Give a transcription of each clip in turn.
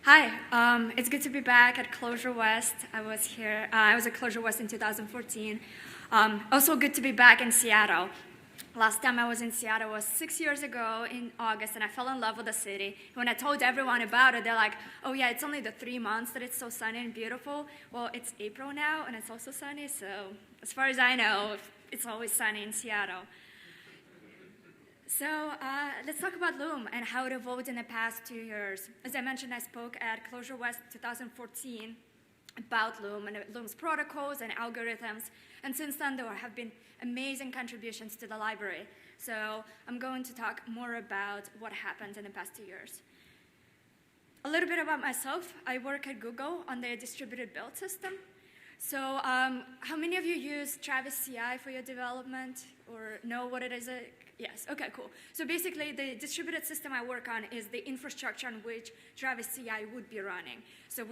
Hi, it's good to be back at Clojure West. I was here, I was at Clojure West in 2014. Also good to be back in Seattle. Last time I was in Seattle was 6 years ago in August, and I fell in love with the city. When I told everyone about it, they're like, oh yeah, it's only the 3 months that it's so sunny and beautiful. Well, it's April now, and it's also sunny, so as far as I know, it's always sunny in Seattle. So let's talk about Loom and how it evolved in the past 2 years. As I mentioned, I spoke at Clojure West 2014 about Loom and Loom's protocols and algorithms. And since then, there have been amazing contributions to the library. So I'm going to talk more about what happened in the past 2 years. A little bit about myself. I work at Google on the distributed build system. So how many of you use Travis CI for your development or know what it is? Yes, okay, cool. So basically, the distributed system I work on is the infrastructure on which Travis CI would be running. So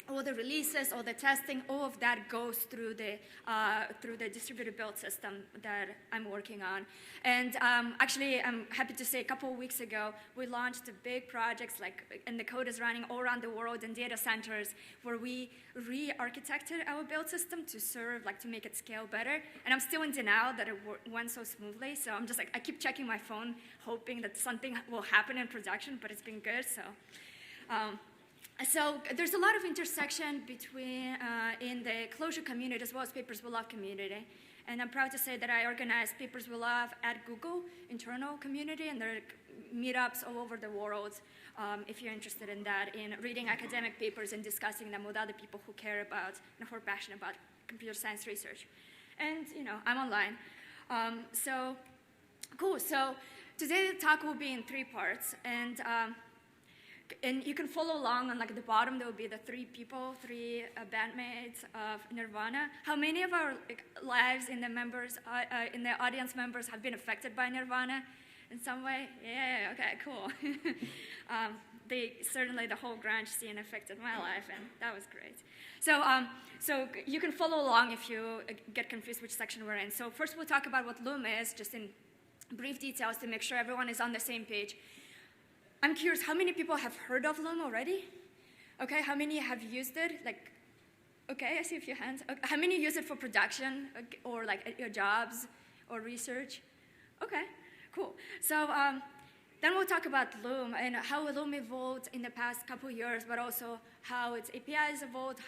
all the releases, all the testing, all of that goes through the distributed build system that I'm working on. And actually, I'm happy to say a couple of weeks ago, we launched big projects, and the code is running all around the world in data centers, where we re-architected our build system to serve, to make it scale better. And I'm still in denial that it went so smoothly. So I'm just I keep checking my phone, hoping that something will happen in production, but it's been good. So there's a lot of intersection between in the Clojure community as well as Papers We Love community. And I'm proud to say that I organize Papers We Love at Google internal community, and there are meetups all over the world if you're interested in that, in reading academic papers and discussing them with other people who care about and who are passionate about computer science research. And, I'm online. So, cool. So today the talk will be in 3 parts. And you can follow along on the bottom. There will be the 3 people, 3 bandmates of Nirvana. How many of our lives in the audience members have been affected by Nirvana in some way? Yeah, okay, cool. Certainly the whole grunge scene affected my life, and that was great. So you can follow along if you get confused which section we're in. So first we'll talk about what Loom is, just in brief details to make sure everyone is on the same page. I'm curious, how many people have heard of Loom already? Okay, how many have used it? Okay, I see a few hands. Okay. How many use it for production or at your jobs or research? Okay, cool. So then we'll talk about Loom and how Loom evolved in the past couple years, but also how its APIs evolved,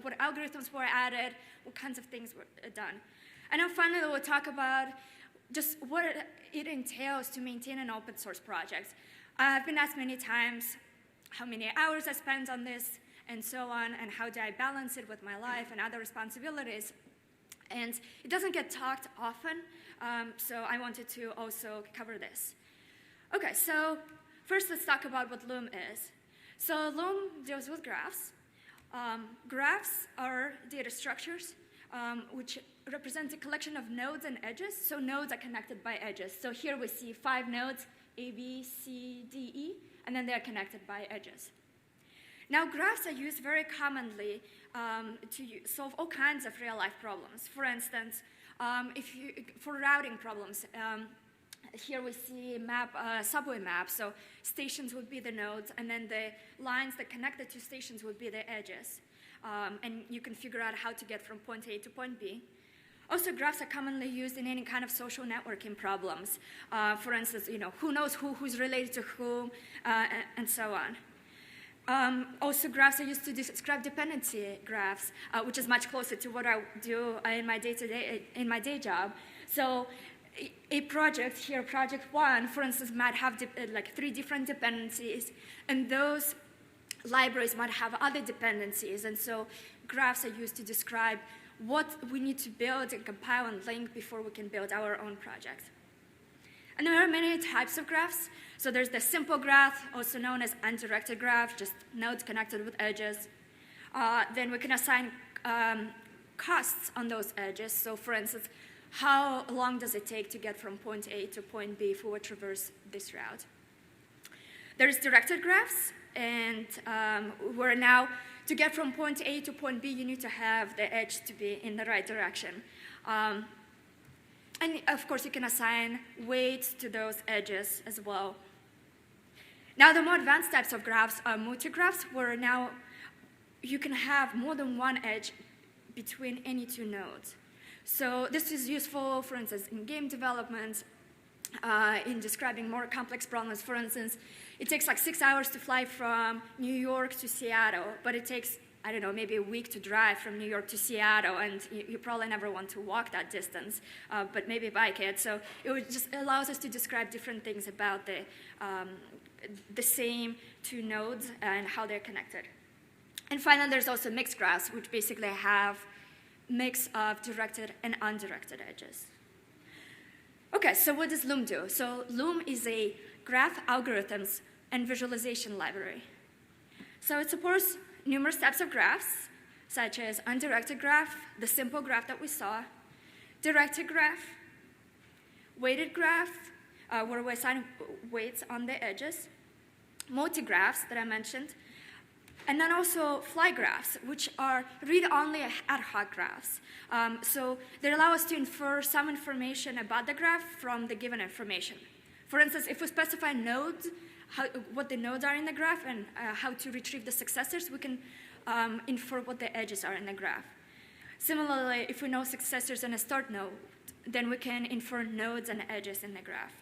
what algorithms were added, what kinds of things were done. And then finally, we'll talk about just what it entails to maintain an open source project. I've been asked many times how many hours I spend on this and so on, and how do I balance it with my life and other responsibilities. And it doesn't get talked often, so I wanted to also cover this. Okay, so first let's talk about what Loom is. So Loom deals with graphs. Graphs are data structures which represents a collection of nodes and edges. So nodes are connected by edges. So here we see 5 nodes, A, B, C, D, E, and then they're connected by edges. Now, graphs are used very commonly to solve all kinds of real-life problems. For instance, for routing problems, here we see subway map. So stations would be the nodes, and then the lines that connect the 2 stations would be the edges. And you can figure out how to get from point A to point B. Also, graphs are commonly used in any kind of social networking problems. For instance, who knows who's related to whom, and so on. Also, graphs are used to describe dependency graphs, which is much closer to what I do in my day job. So, a project here, project 1, for instance, might have 3 different dependencies, and those libraries might have other dependencies, and so graphs are used to describe what we need to build and compile and link before we can build our own project. And there are many types of graphs. So there's the simple graph, also known as undirected graph, just nodes connected with edges. Then we can assign costs on those edges. So for instance, how long does it take to get from point A to point B if we would traverse this route? There's directed graphs, and where now to get from point A to point B, you need to have the edge to be in the right direction. And of course, you can assign weights to those edges as well. Now, the more advanced types of graphs are multigraphs, where now you can have more than one edge between any two nodes. So this is useful, for instance, in game development, in describing more complex problems. For instance, it takes like 6 hours to fly from New York to Seattle, but it takes, I don't know, maybe a week to drive from New York to Seattle, and you probably never want to walk that distance, but maybe bike it. So it just allows us to describe different things about the same two nodes and how they're connected. And finally, there's also mixed graphs, which basically have mix of directed and undirected edges. Okay, so what does Loom do? So Loom is a graph algorithms and visualization library. So it supports numerous types of graphs, such as undirected graph, the simple graph that we saw, directed graph, weighted graph, where we assign weights on the edges, multi-graphs that I mentioned, and then also fly graphs, which are read-only ad hoc graphs. So they allow us to infer some information about the graph from the given information. For instance, if we specify nodes, what the nodes are in the graph and how to retrieve the successors, we can infer what the edges are in the graph. Similarly, if we know successors in a start node, then we can infer nodes and edges in the graph.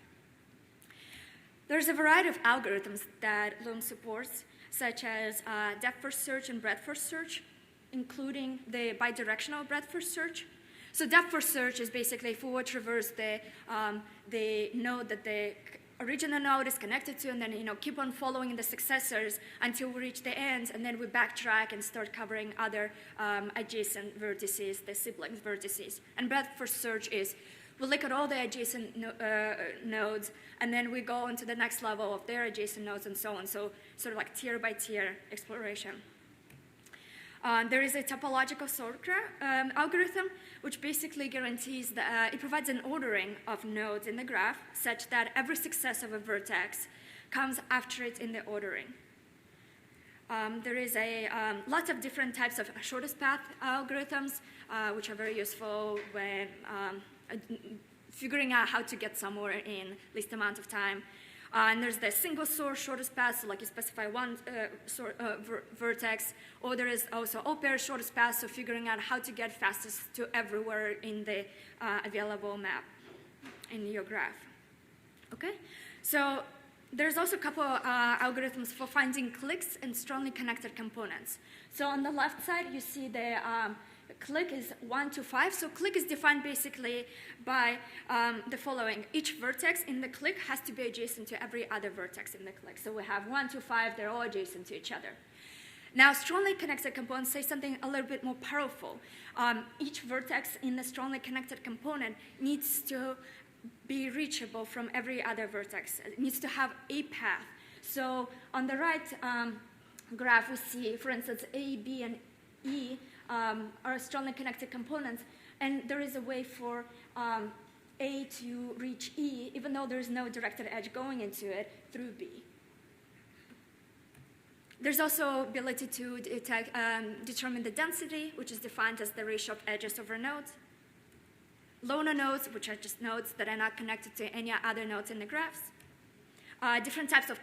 There's a variety of algorithms that Loom supports, such as depth first search and breadth first search, including the bidirectional breadth first search. So depth first search is basically if we would traverse the node that the original node is connected to, and then keep on following the successors until we reach the end, and then we backtrack and start covering other adjacent vertices, the siblings vertices. And breadth first search is we look at all the adjacent nodes, and then we go into the next level of their adjacent nodes and so on. So sort of like tier by tier exploration. There is a topological sort graph algorithm, which basically guarantees that it provides an ordering of nodes in the graph such that every success of a vertex comes after it in the ordering. There is lots of different types of shortest path algorithms, which are very useful when figuring out how to get somewhere in least amount of time. And there's the single source shortest path, so like you specify one vertex, or there is also all-pair shortest path, so figuring out how to get fastest to everywhere in the available map in your graph. Okay, so there's also a couple algorithms for finding clicks and strongly connected components. So on the left side, you see the click is 1 to 5. So click is defined basically by the following. Each vertex in the click has to be adjacent to every other vertex in the click. So we have 1 to 5, they're all adjacent to each other. Now, strongly connected components say something a little bit more powerful. Each vertex in the strongly connected component needs to be reachable from every other vertex. It needs to have a path. So on the right graph, we see, for instance, A, B, and E are strongly connected components, and there is a way for A to reach E, even though there is no directed edge going into it through B. There's also ability to determine the density, which is defined as the ratio of edges over nodes. Loner nodes, which are just nodes that are not connected to any other nodes in the graphs. Different types of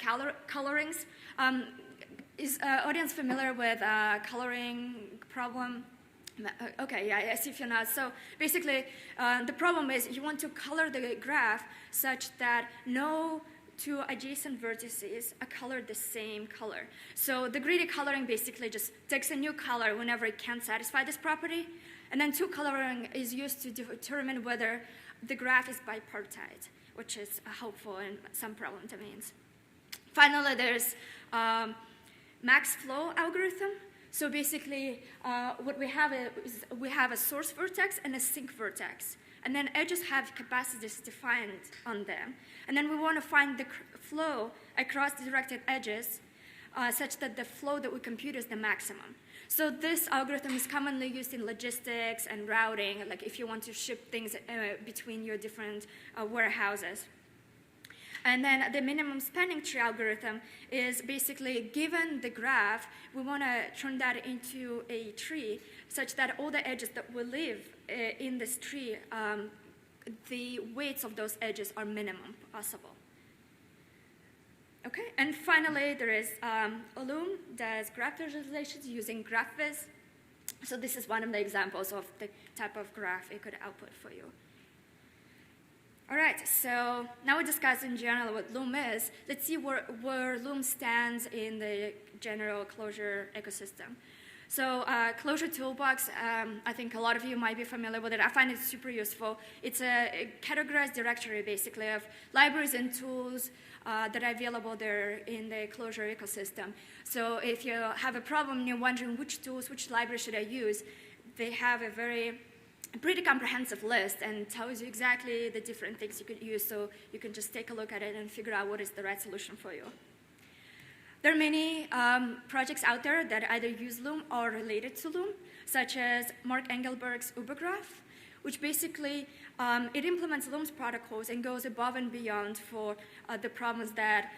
colorings. Is audience familiar with coloring problem? Okay, yeah, I see if you're not. So basically, the problem is you want to color the graph such that no two adjacent vertices are colored the same color. So the greedy coloring basically just takes a new color whenever it can't satisfy this property. And then two coloring is used to determine whether the graph is bipartite, which is helpful in some problem domains. Finally, there's max flow algorithm. So basically, what we have is we have a source vertex and a sink vertex. And then edges have capacities defined on them. And then we want to find the flow across the directed edges such that the flow that we compute is the maximum. So this algorithm is commonly used in logistics and routing, like if you want to ship things between your different warehouses. And then the minimum spanning tree algorithm is basically, given the graph, we want to turn that into a tree such that all the edges that will live in this tree, the weights of those edges are minimum possible. Okay, and finally, there is Loom does graph visualizations using GraphViz. So this is one of the examples of the type of graph it could output for you. All right, so now we discuss in general what Loom is. Let's see where Loom stands in the general Clojure ecosystem. So Clojure Toolbox, I think a lot of you might be familiar with it. I find it super useful. It's a categorized directory, basically, of libraries and tools that are available there in the Clojure ecosystem. So if you have a problem and you're wondering which tools, which library should I use, they have a pretty comprehensive list and tells you exactly the different things you could use, so you can just take a look at it and figure out what is the right solution for you. There are many projects out there that either use Loom or are related to Loom, such as Mark Engelberg's Ubergraph, which basically it implements Loom's protocols and goes above and beyond for the problems that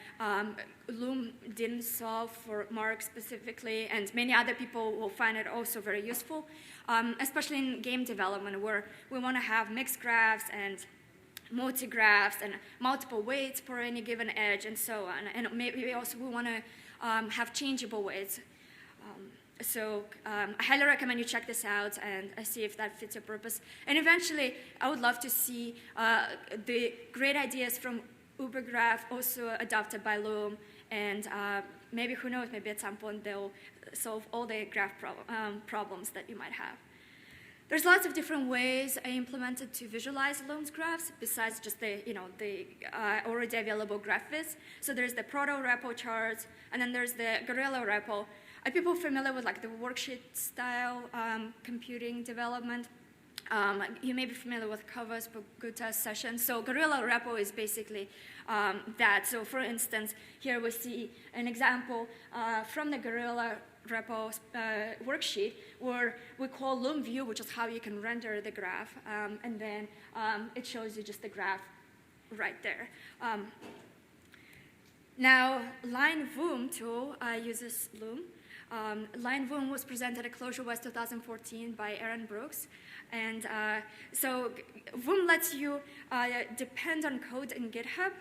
Loom didn't solve for Mark specifically, and many other people will find it also very useful, especially in game development, where we want to have mixed graphs and multi-graphs and multiple weights for any given edge and so on. And maybe also we want to have changeable weights. I highly recommend you check this out and see if that fits your purpose. And eventually, I would love to see the great ideas from Ubergraph also adopted by Loom. And maybe, who knows, maybe at some point they'll solve all the graph problems that you might have. There's lots of different ways I implemented to visualize Loom's graphs besides just the already available GraphViz. So there's the proto repo charts, and then there's the Gorilla repo. Are people familiar with like the worksheet style computing development? You may be familiar with Kava's Guta's session. So Gorilla repo is basically that. So for instance, here we see an example from the Gorilla repo worksheet where we call Loom view, which is how you can render the graph, and then it shows you just the graph right there. Now, Line Voom tool uses Loom. Line Voom was presented at Clojure West 2014 by Aaron Brooks. And so Voom lets you depend on code in GitHub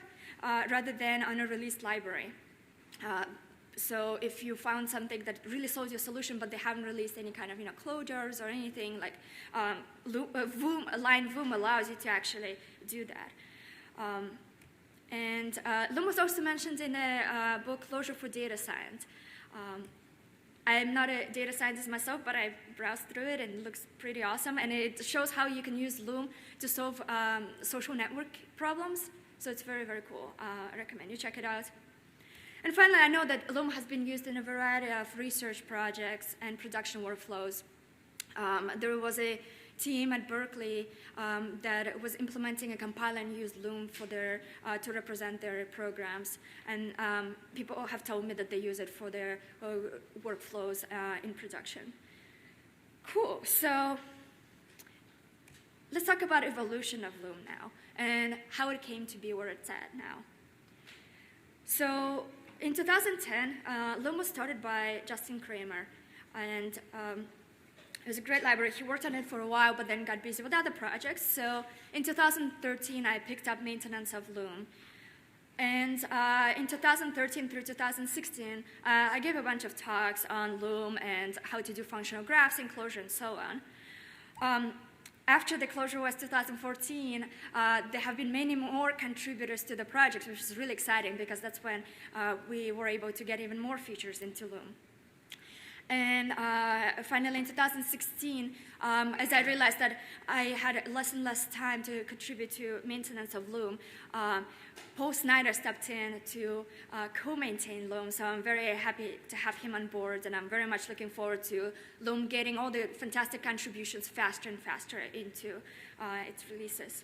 rather than on a released library. So if you found something that really solves your solution, but they haven't released any kind of closures or anything, like Line Voom allows you to actually do that. Loom was also mentioned in a book, Clojure for Data Science. I'm not a data scientist myself, but I browsed through it and it looks pretty awesome. And it shows how you can use Loom to solve social network problems. So it's very, very cool. I recommend you check it out. And finally, I know that Loom has been used in a variety of research projects and production workflows. There was a team at Berkeley that was implementing a compiler and used Loom for to represent their programs. And people have told me that they use it for their workflows in production. Cool. So let's talk about evolution of Loom now and how it came to be where it's at now. So in 2010, Loom was started by Justin Kramer, and it was a great library. He worked on it for a while, but then got busy with other projects. So in 2013, I picked up maintenance of Loom. And in 2013 through 2016, I gave a bunch of talks on Loom and how to do functional graphs in Clojure and so on. After the Clojure West 2014, there have been many more contributors to the project, which is really exciting because that's when we were able to get even more features into Loom. And finally, in 2016, as I realized that I had less and less time to contribute to maintenance of Loom, Paul Snyder stepped in to co-maintain Loom. So I'm very happy to have him on board, and I'm very much looking forward to Loom getting all the fantastic contributions faster and faster into its releases.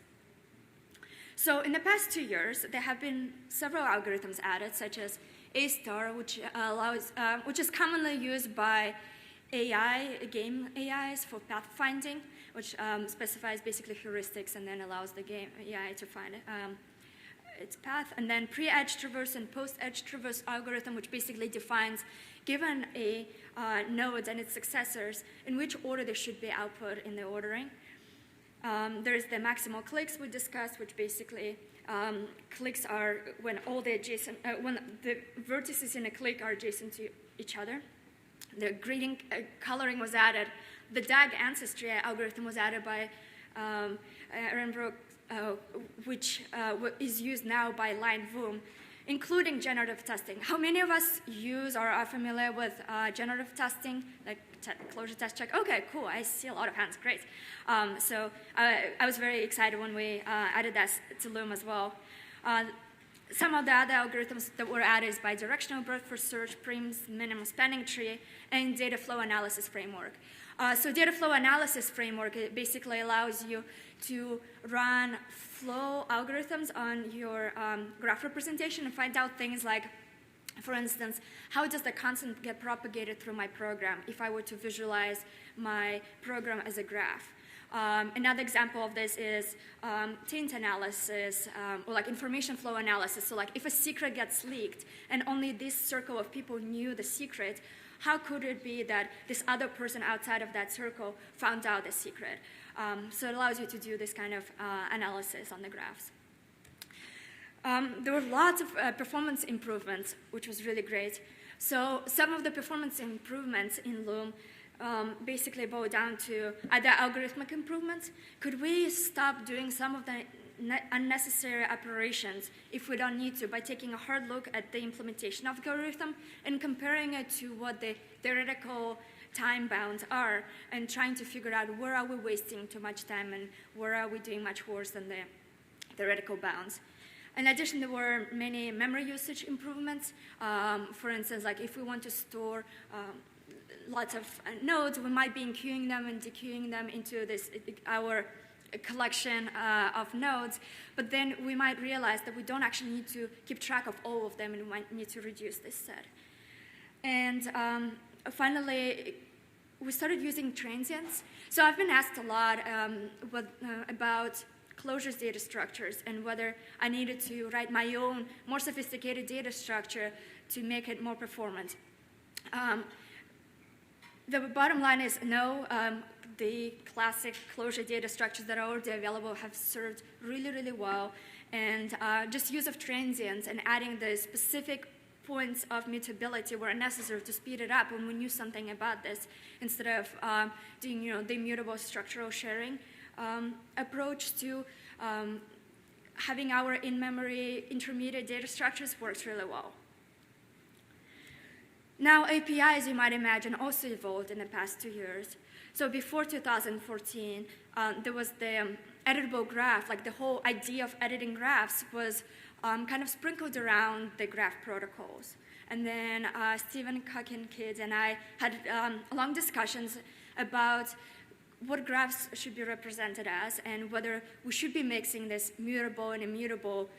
So in the past 2 years, there have been several algorithms added, such as A*, which is commonly used by game AIs for pathfinding, which specifies basically heuristics and then allows the game AI to find its path. And then pre-edge traverse and post-edge traverse algorithm, which basically defines, given a node and its successors, in which order they should be output in the ordering. There's the maximal clicks we discussed, which basically cliques are when all the adjacent, when the vertices in a clique are adjacent to each other. The grading coloring was added. The DAG ancestry algorithm was added by Ehrenbrook, which is used now by Line Voom, including generative testing. How many of us use or are familiar with generative testing, like Clojure test check? Okay, cool. I see a lot of hands. Great. So I was very excited when we added that to Loom as well. Some of the other algorithms that were added is bidirectional breadth for search, prims, minimum spanning tree, and data flow analysis framework. So data flow analysis framework, it basically allows you to run flow algorithms on your graph representation and find out things like, for instance, how does the content get propagated through my program if I were to visualize my program as a graph? Another example of this is taint analysis, or like information flow analysis. So like if a secret gets leaked and only this circle of people knew the secret, how could it be that this other person outside of that circle found out the secret? So it allows you to do this kind of analysis on the graphs. There were lots of performance improvements, which was really great. So some of the performance improvements in Loom basically boil down to either algorithmic improvements. Could we stop doing some of the unnecessary operations if we don't need to by taking a hard look at the implementation of the algorithm and comparing it to what the theoretical time bounds are and trying to figure out where are we wasting too much time and where are we doing much worse than the theoretical bounds. In addition, there were many memory usage improvements. For instance, like if we want to store lots of nodes, we might be queuing them and dequeuing them into this our collection of nodes, but then we might realize that we don't actually need to keep track of all of them and we might need to reduce this set. And finally, we started using transients. So I've been asked a lot about Clojure's data structures and whether I needed to write my own more sophisticated data structure to make it more performant. The bottom line is no. The classic Clojure data structures that are already available have served really, really well. And just use of transients and adding the specific points of mutability were necessary to speed it up when we knew something about this, instead of doing the immutable structural sharing approach to having our in-memory intermediate data structures works really well. Now, APIs, you might imagine, also evolved in the past 2 years. So before 2014, there was the editable graph, like the whole idea of editing graphs was kind of sprinkled around the graph protocols. And then Stephen Kuckin-Kidd and I had long discussions about what graphs should be represented as and whether we should be mixing this mutable and immutable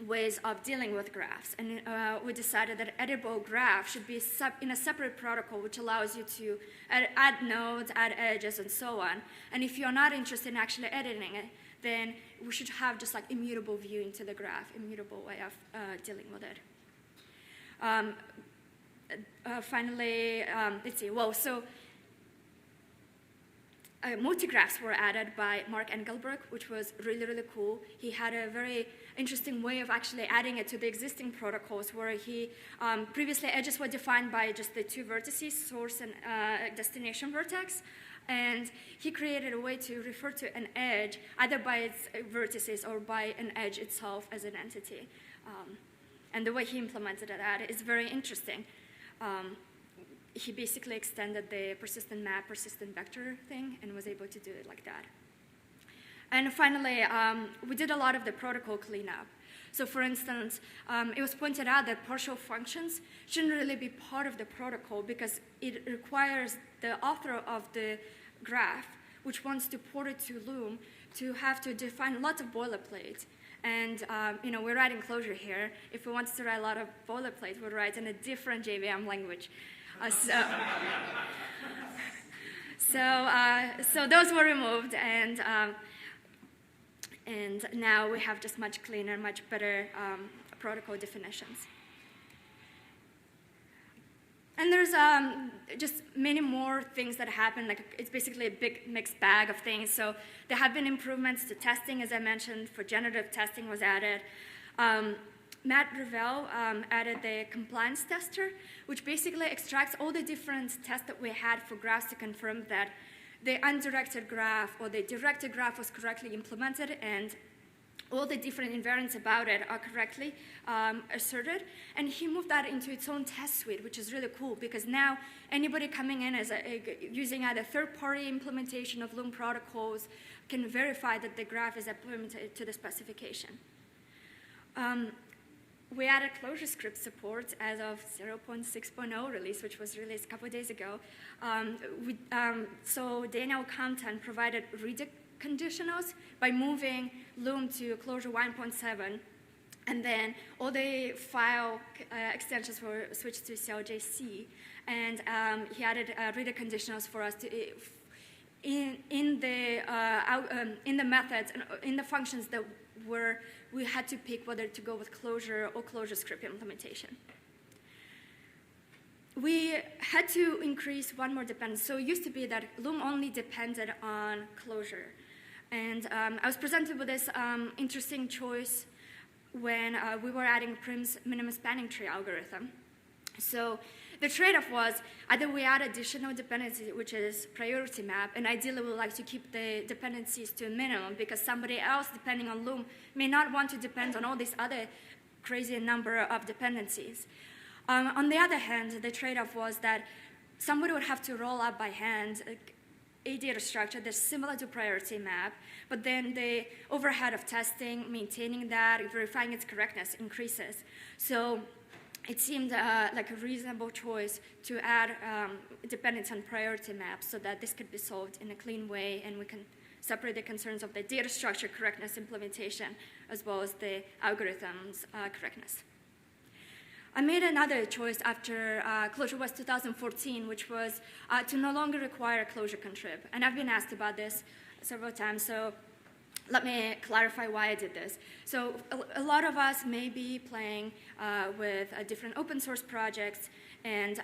ways of dealing with graphs. And we decided that editable graph should be in a separate protocol, which allows you to add nodes, add edges, and so on. And if you're not interested in actually editing it, then we should have just like immutable view into the graph, immutable way of dealing with it. Finally, let's see, well, so multigraphs were added by Mark Engelberg, which was really, really cool. He had a very interesting way of actually adding it to the existing protocols where he, previously edges were defined by just the two vertices, source and destination vertex. And he created a way to refer to an edge either by its vertices or by an edge itself as an entity. And the way he implemented that is very interesting. He basically extended the persistent map, persistent vector thing, and was able to do it like that. And finally, we did a lot of the protocol cleanup. So for instance, it was pointed out that partial functions shouldn't really be part of the protocol because it requires the author of the graph, which wants to port it to Loom, to have to define lots of boilerplate. And we're writing Clojure here. If we wanted to write a lot of boilerplate, we'd write in a different JVM language. So those were removed, and now we have just much cleaner, much better protocol definitions. And there's just many more things that happen. Like, it's basically a big mixed bag of things. So there have been improvements to testing, as I mentioned. For generative testing was added. Matt Ravel added the compliance tester, which basically extracts all the different tests that we had for graphs to confirm that the undirected graph or the directed graph was correctly implemented and all the different invariants about it are correctly asserted. And he moved that into its own test suite, which is really cool because now anybody coming in as using either third-party implementation of Loom protocols can verify that the graph is implemented to the specification. We added Clojure script support as of 0.6.0 release, which was released a couple of days ago. So Daniel Compton provided read conditionals by moving Loom to Clojure 1.7, and then all the file extensions were switched to CLJC, and he added reader conditionals for us to in the methods and in the functions that we had to pick whether to go with Clojure or Clojure script implementation. We had to increase one more dependency. So it used to be that Loom only depended on Clojure. And I was presented with this interesting choice when we were adding Prim's minimum spanning tree algorithm. So the trade-off was either we add additional dependency, which is priority map, and ideally we would like to keep the dependencies to a minimum because somebody else, depending on Loom, may not want to depend on all these other crazy number of dependencies. On the other hand, the trade-off was that somebody would have to roll up by hand a data structure that's similar to priority map, but then the overhead of testing, maintaining that, verifying its correctness increases. So it seemed like a reasonable choice to add dependence on priority maps so that this could be solved in a clean way and we can separate the concerns of the data structure correctness implementation as well as the algorithms correctness. I made another choice after Clojure West 2014, which was to no longer require Clojure contrib. And I've been asked about this several times, so let me clarify why I did this. So a lot of us may be playing with different open source projects, and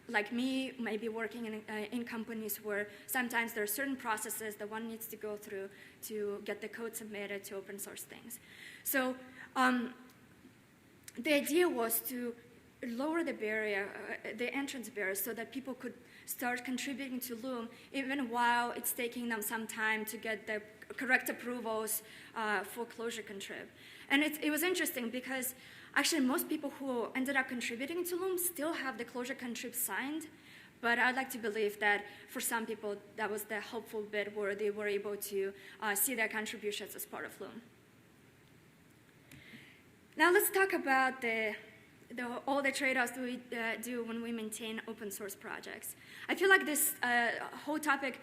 like me, may be working in companies where sometimes there are certain processes that one needs to go through to get the code submitted to open source things. So the idea was to lower the barrier, the entrance barrier, so that people could start contributing to Loom even while it's taking them some time to get the correct approvals for Clojure contrib. And it was interesting because actually most people who ended up contributing to Loom still have the Clojure contrib signed, but I'd like to believe that for some people that was the hopeful bit where they were able to see their contributions as part of Loom. Now let's talk about all the trade-offs that we do when we maintain open source projects. I feel like this whole topic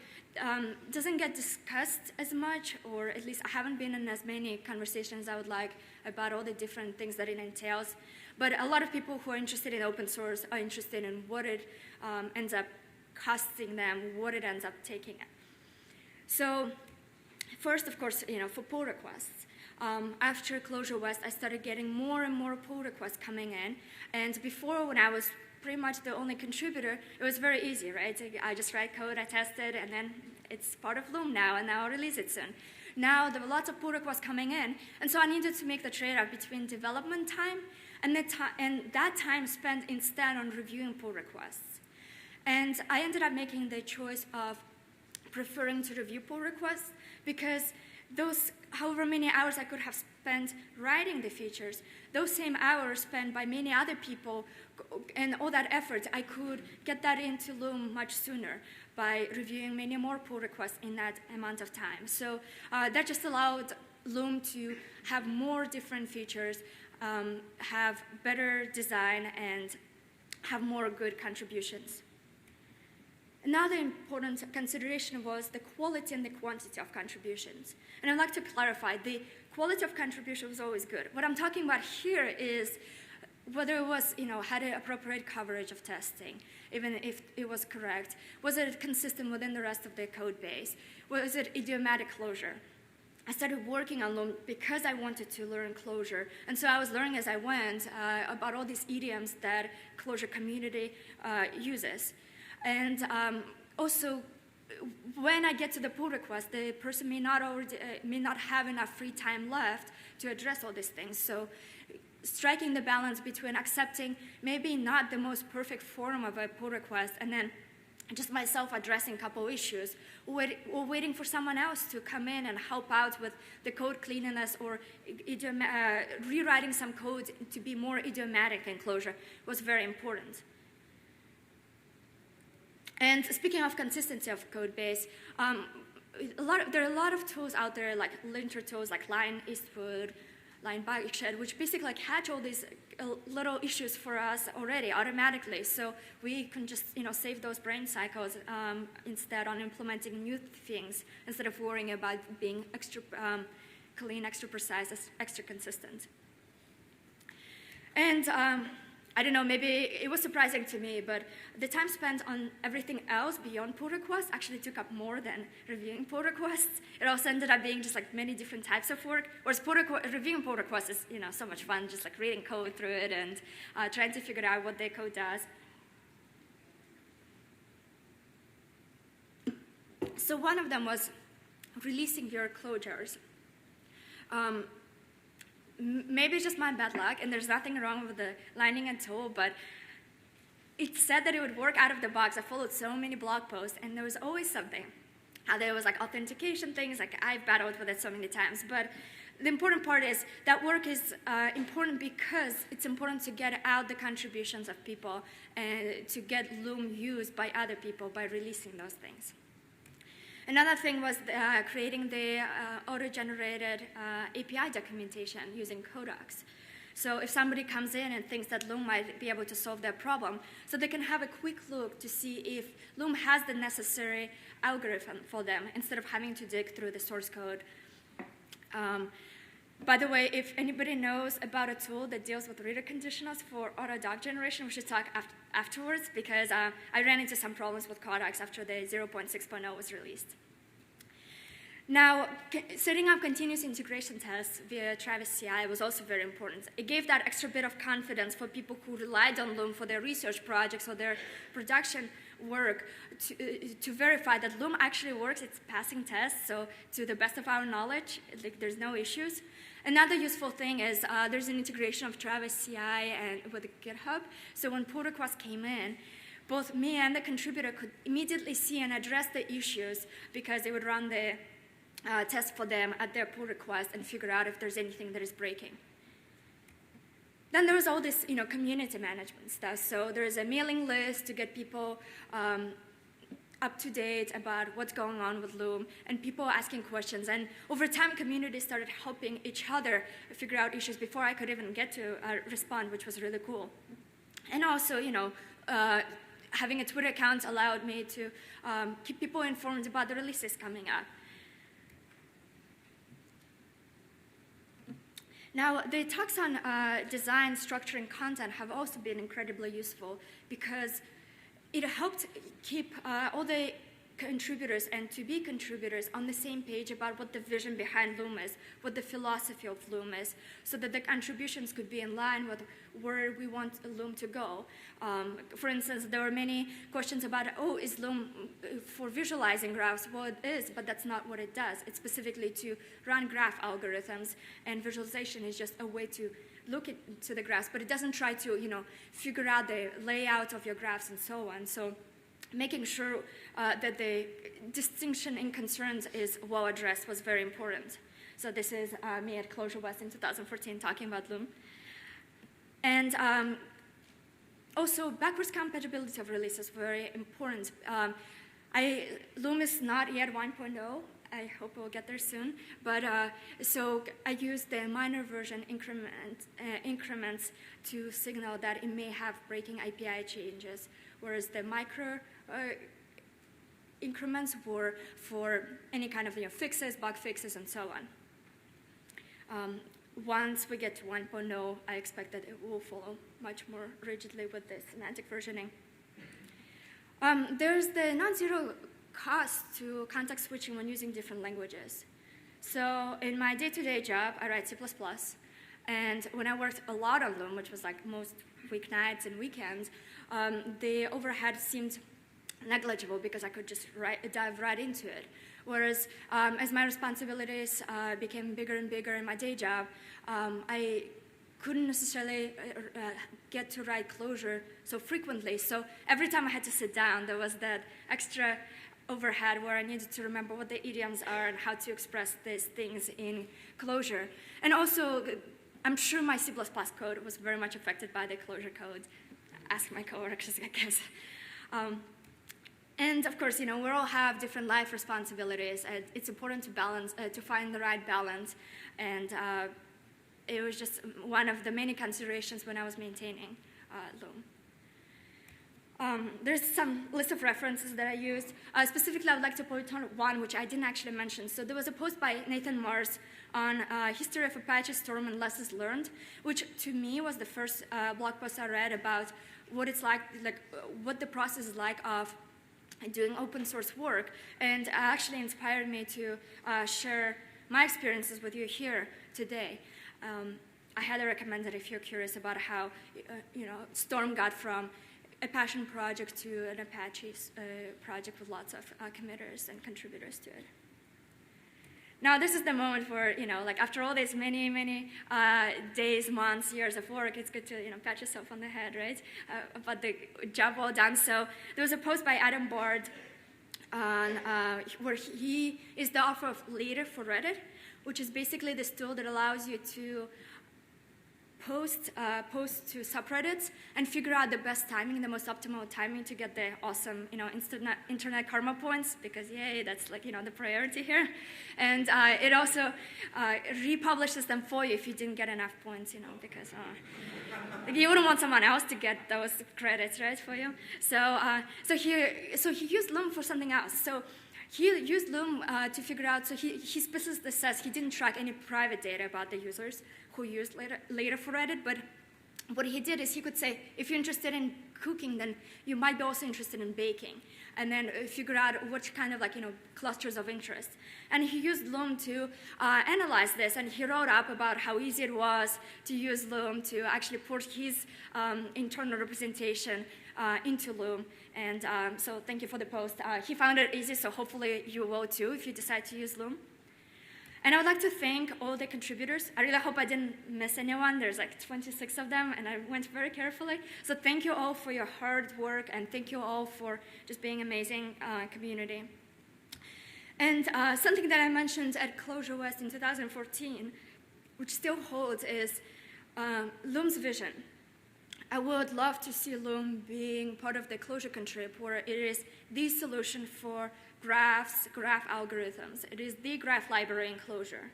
doesn't get discussed as much, or at least I haven't been in as many conversations I would like about all the different things that it entails. But a lot of people who are interested in open source are interested in what it ends up costing them, what it ends up taking. So first, of course, for pull requests. After Clojure West, I started getting more and more pull requests coming in. And before, when I was pretty much the only contributor, it was very easy, right? I just write code, I test it, and then it's part of Loom now, and now I'll release it soon. Now, there were lots of pull requests coming in, and so I needed to make the trade-off between development time and that time spent instead on reviewing pull requests. And I ended up making the choice of preferring to review pull requests because those however many hours I could have spent writing the features, those same hours spent by many other people and all that effort, I could get that into Loom much sooner by reviewing many more pull requests in that amount of time. So that just allowed Loom to have more different features, have better design, and have more good contributions. Another important consideration was the quality and the quantity of contributions. And I'd like to clarify, the quality of contribution was always good. What I'm talking about here is whether it was, had an appropriate coverage of testing, even if it was correct. Was it consistent within the rest of the code base? Was it idiomatic closure? I started working on Loom because I wanted to learn Clojure. And so I was learning as I went about all these idioms that Clojure community uses. And also, when I get to the pull request, the person may not have enough free time left to address all these things. So striking the balance between accepting maybe not the most perfect form of a pull request and then just myself addressing a couple issues, or waiting for someone else to come in and help out with the code cleanliness or rewriting some code to be more idiomatic in Clojure was very important. And speaking of consistency of code base, there are a lot of tools out there, like linter tools like Line Eastwood, Line Bikeshed, which basically catch all these little issues for us already automatically. So we can just save those brain cycles instead on implementing new things instead of worrying about being extra clean, extra precise, extra consistent. And I don't know, maybe it was surprising to me, but the time spent on everything else beyond pull requests actually took up more than reviewing pull requests. It also ended up being just like many different types of work, whereas reviewing pull requests is so much fun, just like reading code through it and trying to figure out what the code does. So one of them was releasing your Clojures. Maybe it's just my bad luck, and there's nothing wrong with the lining and tool, but it said that it would work out of the box. I followed so many blog posts, and there was always something. There was like authentication things, like I've battled with it so many times, but the important part is that work is important because it's important to get out the contributions of people and to get Loom used by other people by releasing those things. Another thing was creating the auto-generated API documentation using Codecs. So if somebody comes in and thinks that Loom might be able to solve their problem, so they can have a quick look to see if Loom has the necessary algorithm for them instead of having to dig through the source code. By the way, if anybody knows about a tool that deals with reader conditionals for auto-doc generation, we should talk afterwards because I ran into some problems with codecs after the 0.6.0 was released. Now, setting up continuous integration tests via Travis CI was also very important. It gave that extra bit of confidence for people who relied on Loom for their research projects or their production work to verify that Loom actually works. It's passing tests, so to the best of our knowledge, there's no issues. Another useful thing is there's an integration of Travis CI and with GitHub. So when pull requests came in, both me and the contributor could immediately see and address the issues because they would run the test for them at their pull request and figure out if there's anything that is breaking. Then there was all this, community management stuff. So there's a mailing list to get people up to date about what's going on with Loom and people asking questions. And over time, communities started helping each other figure out issues before I could even get to respond, which was really cool. And also, having a Twitter account allowed me to keep people informed about the releases coming up. Now, the talks on design, structure, and content have also been incredibly useful because it helped keep all the contributors and to-be contributors on the same page about what the vision behind Loom is, what the philosophy of Loom is, so that the contributions could be in line with where we want Loom to go. For instance, there were many questions about, is Loom for visualizing graphs? Well, it is, but that's not what it does. It's specifically to run graph algorithms, and visualization is just a way to look into the graphs, but it doesn't try to, figure out the layout of your graphs and so on. So making sure that the distinction in concerns is well addressed was very important. So this is me at Clojure West in 2014 talking about Loom. And also, backwards compatibility of releases is very important. Loom is not yet 1.0. I hope we'll get there soon. But so I used the minor version increments to signal that it may have breaking API changes, whereas the micro increments were for any kind of fixes, bug fixes, and so on. Once we get to 1.0, I expect that it will follow much more rigidly with the semantic versioning. There's the non-zero cost to context switching when using different languages. So in my day-to-day job, I write C++. And when I worked a lot on Loom, which was like most weeknights and weekends, the overhead seemed negligible because I could just dive right into it. Whereas as my responsibilities became bigger and bigger in my day job, I couldn't necessarily get to write Clojure so frequently. So every time I had to sit down, there was that extra overhead where I needed to remember what the idioms are and how to express these things in Clojure. And also, I'm sure my C++ code was very much affected by the Clojure code. Ask my coworkers, I guess. And of course, we all have different life responsibilities. And it's important to balance, to find the right balance. And it was just one of the many considerations when I was maintaining Loom. There's some list of references that I used. Specifically, I would like to point out one which I didn't actually mention. So there was a post by Nathan Mars on history of Apache Storm and lessons learned, which to me was the first blog post I read about what it's like what the process is like of doing open source work, and actually inspired me to share my experiences with you here today. I highly recommend it if you're curious about how Storm got from a passion project to an Apache project with lots of committers and contributors to it. Now, this is the moment where, after all these many days, months, years of work, it's good to, pat yourself on the head, right? But the job well done. So there was a post by Adam Bard on, where he is the author of Leader for Reddit, which is basically this tool that allows you to post to subreddits and figure out the best timing, the most optimal timing to get the awesome, internet karma points, because yay, that's the priority here. And it also republishes them for you if you didn't get enough points, because you wouldn't want someone else to get those credits, right, for you. So he used Loom for something else. So he used Loom to figure out, so he specifically says he didn't track any private data about the users who used later for Reddit, but what he did is he could say, if you're interested in cooking, then you might be also interested in baking, and then figure out which kind of clusters of interest. And he used Loom to analyze this, and he wrote up about how easy it was to use Loom to actually port his internal representation into Loom. And so thank you for the post. He found it easy, so hopefully you will too if you decide to use Loom. And I would like to thank all the contributors. I really hope I didn't miss anyone. There's 26 of them, and I went very carefully. So thank you all for your hard work, and thank you all for just being amazing community. And something that I mentioned at Clojure West in 2014, which still holds, is Loom's vision. I would love to see Loom being part of the Clojure contrib, where it is the solution for graphs, graph algorithms. It is the graph library in Clojure.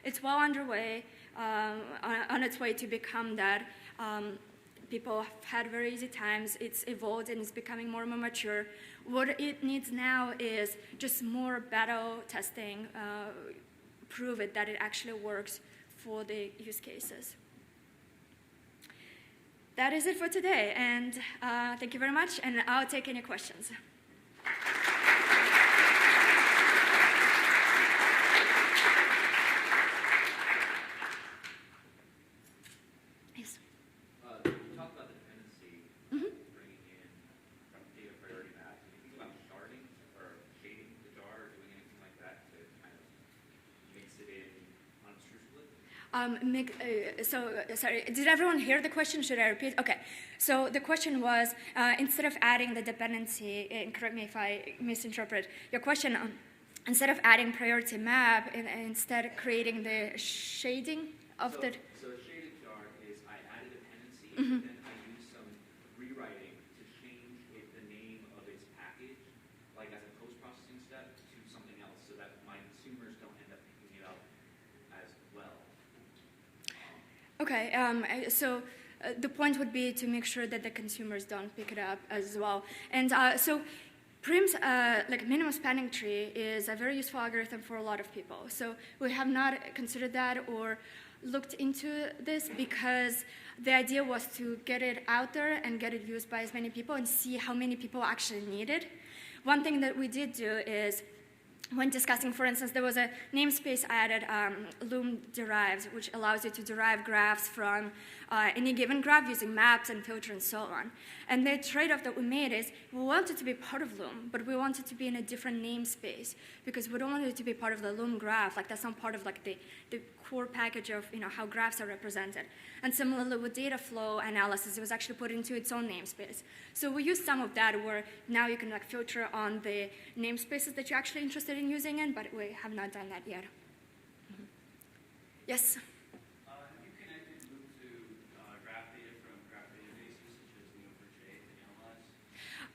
It's well underway, on its way to become that. People have had very easy times. It's evolved and it's becoming more and more mature. What it needs now is just more battle testing, prove it that it actually works for the use cases. That is it for today, and thank you very much, and I'll take any questions. Yes? You talked about the dependency, bringing in data priority maps. Did you think about sharding or shading the jar or doing anything like that to kind of mix it in unobtrusively? Sorry, did everyone hear the question? Should I repeat? Okay, so the question was, instead of adding the dependency, and correct me if I misinterpret your question, instead of adding priority map, instead creating the shading of the... So a shaded jar is I add a dependency, and then I use some rewriting to change the name of its package, like as a post-processing step, to something else, so that my consumers don't end up picking it up as well. Okay, so the point would be to make sure that the consumers don't pick it up as well. And so Prim's minimum spanning tree is a very useful algorithm for a lot of people. So we have not considered that or looked into this because the idea was to get it out there and get it used by as many people and see how many people actually need it. One thing that we did do is when discussing, for instance, there was a namespace I added, Loom derives, which allows you to derive graphs from any given graph using maps and filter and so on. And the trade-off that we made is we want it to be part of Loom, but we want it to be in a different namespace because we don't want it to be part of the Loom graph. Like that's not part of like the core package of how graphs are represented. And similarly with data flow analysis, it was actually put into its own namespace. So we used some of that where now you can like filter on the namespaces that you're actually interested in using in, but we have not done that yet. Mm-hmm. Yes? Have you connected Loom to graph data from graph databases such as Neo4j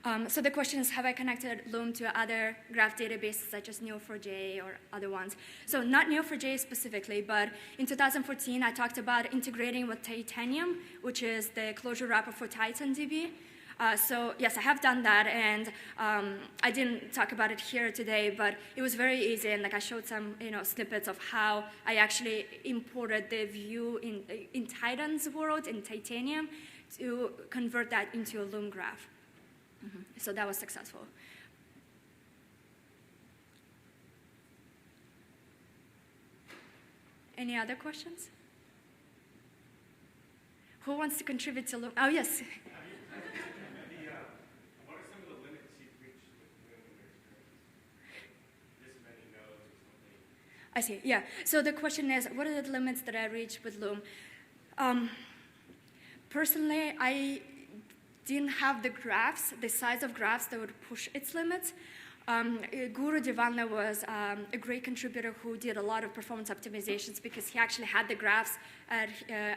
to analyze? So the question is, have I connected Loom to other graph databases such as Neo4j or other ones? So not Neo4j specifically, but in 2014, I talked about integrating with Titanium, which is the Clojure wrapper for TitanDB. So yes, I have done that, and I didn't talk about it here today, but it was very easy, and like I showed some snippets of how I actually imported the view in Titan's world in Titanium to convert that into a Loom graph. Mm-hmm. So that was successful. Any other questions? Who wants to contribute to Loom? Oh, yes. What are some of the limits you've reached with Loom in your experience? This many nodes or something? I see, yeah. So the question is, what are the limits that I reached with Loom? Personally, I didn't have the graphs, the size of graphs that would push its limits. Guru Divanla was a great contributor who did a lot of performance optimizations because he actually had the graphs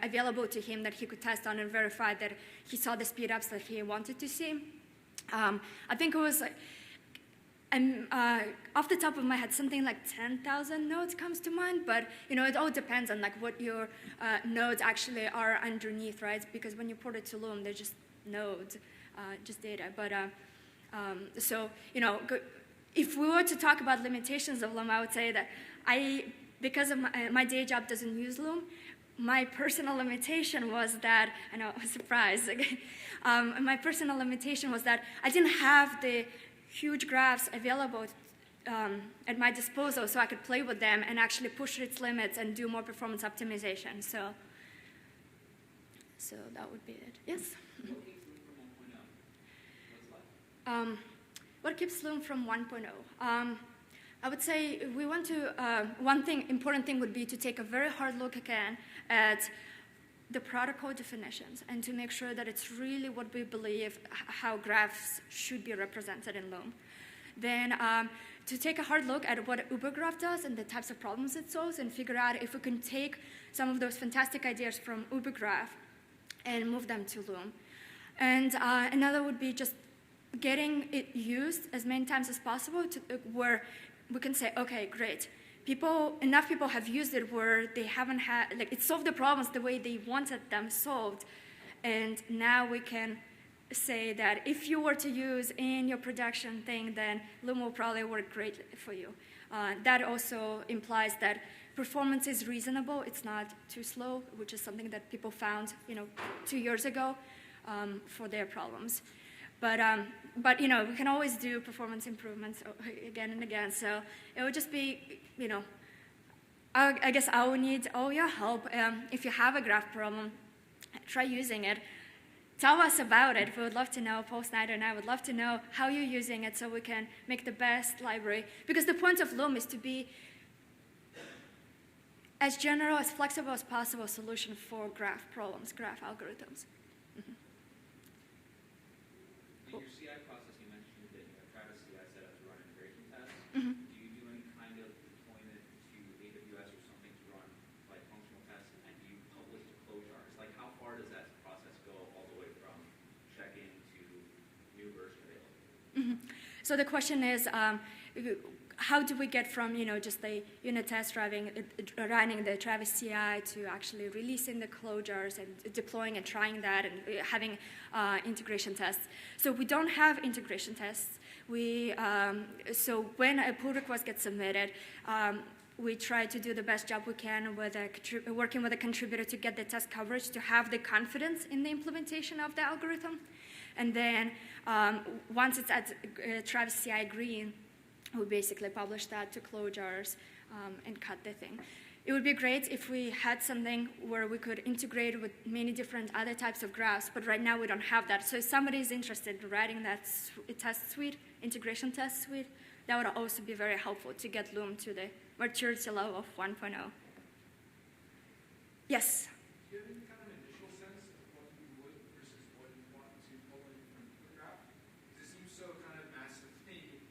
available to him that he could test on and verify that he saw the speed-ups that he wanted to see. I think it was, off the top of my head, something like 10,000 nodes comes to mind, but it all depends on like what your nodes actually are underneath, right? Because when you port it to Loom, they're just nodes, just data. But so if we were to talk about limitations of Loom, I would say that because of my day job doesn't use Loom, my personal limitation was that, I know, I was surprised. My personal limitation was that I didn't have the huge graphs available at my disposal so I could play with them and actually push its limits and do more performance optimization. So that would be it. Yes? What keeps Loom from 1.0? I would say we want to, important thing would be to take a very hard look again at the protocol definitions and to make sure that it's really what we believe how graphs should be represented in Loom. Then to take a hard look at what UberGraph does and the types of problems it solves and figure out if we can take some of those fantastic ideas from UberGraph and move them to Loom. And another would be just getting it used as many times as possible to where we can say, okay, great. Enough people have used it where they haven't had, like it solved the problems the way they wanted them solved. And now we can say that if you were to use in your production thing, then Loom will probably work great for you. That also implies that performance is reasonable. It's not too slow, which is something that people found 2 years ago for their problems. But we can always do performance improvements again and again. So it would just be, I guess I will need all your help. If you have a graph problem, try using it. Tell us about it. We would love to know. Paul Snyder and I would love to know how you're using it so we can make the best library. Because the point of Loom is to be as general, as flexible as possible solution for graph problems, graph algorithms. Mm-hmm. In your CI process, you mentioned that Travis CI set up to run integration tests. Mm-hmm. Do you do any kind of deployment to AWS or something to run like functional tests, and do you publish to Clojure? Like, how far does that process go all the way from check-in to new version available? Mm-hmm. So the question is, how do we get from just the unit test running the Travis CI to actually releasing the Clojures and deploying and trying that and having integration tests? So we don't have integration tests. So when a pull request gets submitted, we try to do the best job we can with working with a contributor to get the test coverage to have the confidence in the implementation of the algorithm. And then once it's at Travis CI green, we basically publish that to Clojures and cut the thing. It would be great if we had something where we could integrate with many different other types of graphs, but right now we don't have that. So if somebody is interested in writing that test suite, integration test suite, that would also be very helpful to get Loom to the maturity level of 1.0. Yes? Do you have any kind of initial sense of what you would versus what you want to pull in from the graph? Because it seems so kind of massively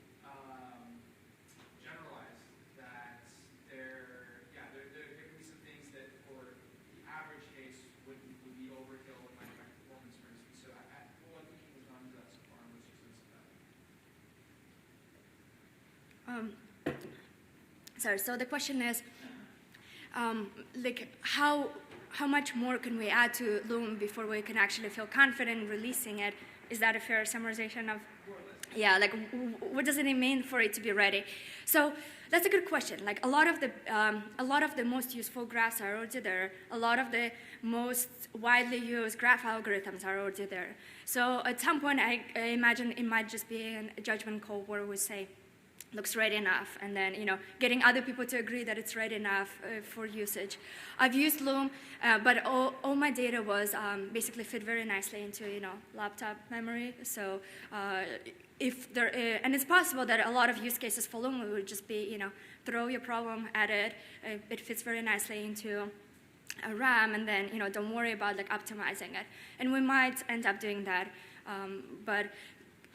generalized that there could be some things that for the average case would be overkill in my performance, for instance. So what thinking has gone into that so far, and what's your sense of that? Sorry, so the question is, like how much more can we add to Loom before we can actually feel confident in releasing it? Is that a fair summarization of? Yeah, like what does it mean for it to be ready? So that's a good question. Like a lot of the most useful graphs are already there. A lot of the most widely used graph algorithms are already there. So at some point, I imagine it might just be a judgment call where we say, looks ready enough, and then getting other people to agree that it's ready enough for usage. I've used Loom, but all my data was basically fit very nicely into laptop memory. So if there is, and it's possible that a lot of use cases for Loom would just be throw your problem at it. It fits very nicely into a RAM, and then don't worry about like optimizing it. And we might end up doing that, but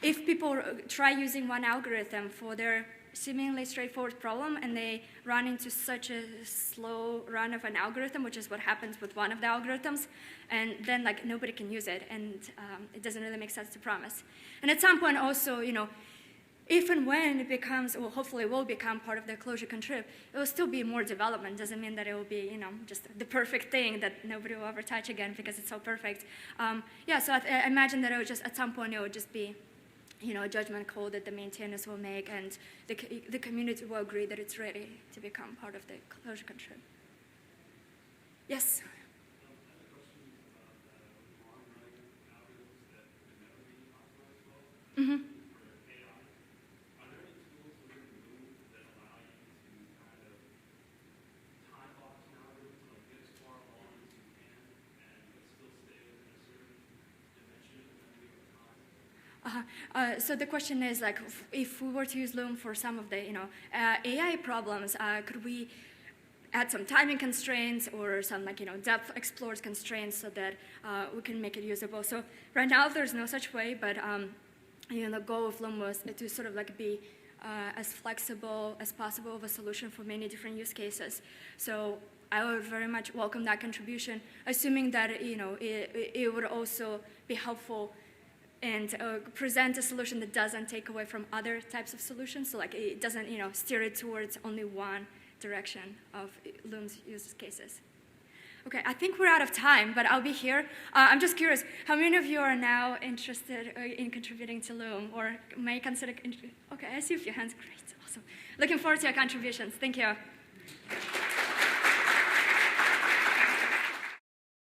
if people try using one algorithm for their seemingly straightforward problem and they run into such a slow run of an algorithm, which is what happens with one of the algorithms, and then like nobody can use it, and it doesn't really make sense to promise. And at some point also, if and when it becomes, well, hopefully it will become part of the Clojure contrib, it will still be more development. Doesn't mean that it will be, just the perfect thing that nobody will ever touch again because it's so perfect. Yeah, so I imagine that it would just, at some point, it would just be a judgment call that the maintainers will make, and the community will agree that it's ready to become part of the Clojure contrib. Yes? Mm-hmm. So the question is, like, if we were to use Loom for some of the AI problems, could we add some timing constraints or some depth explores constraints so that we can make it usable? So right now there's no such way, but the goal of Loom was to sort of like be as flexible as possible of a solution for many different use cases. So I would very much welcome that contribution, assuming that it would also be helpful and present a solution that doesn't take away from other types of solutions. So like it doesn't steer it towards only one direction of Loom's use cases. Okay, I think we're out of time, but I'll be here. I'm just curious, how many of you are now interested in contributing to Loom, or may consider? Okay, I see a few hands. Great, awesome. Looking forward to your contributions. Thank you.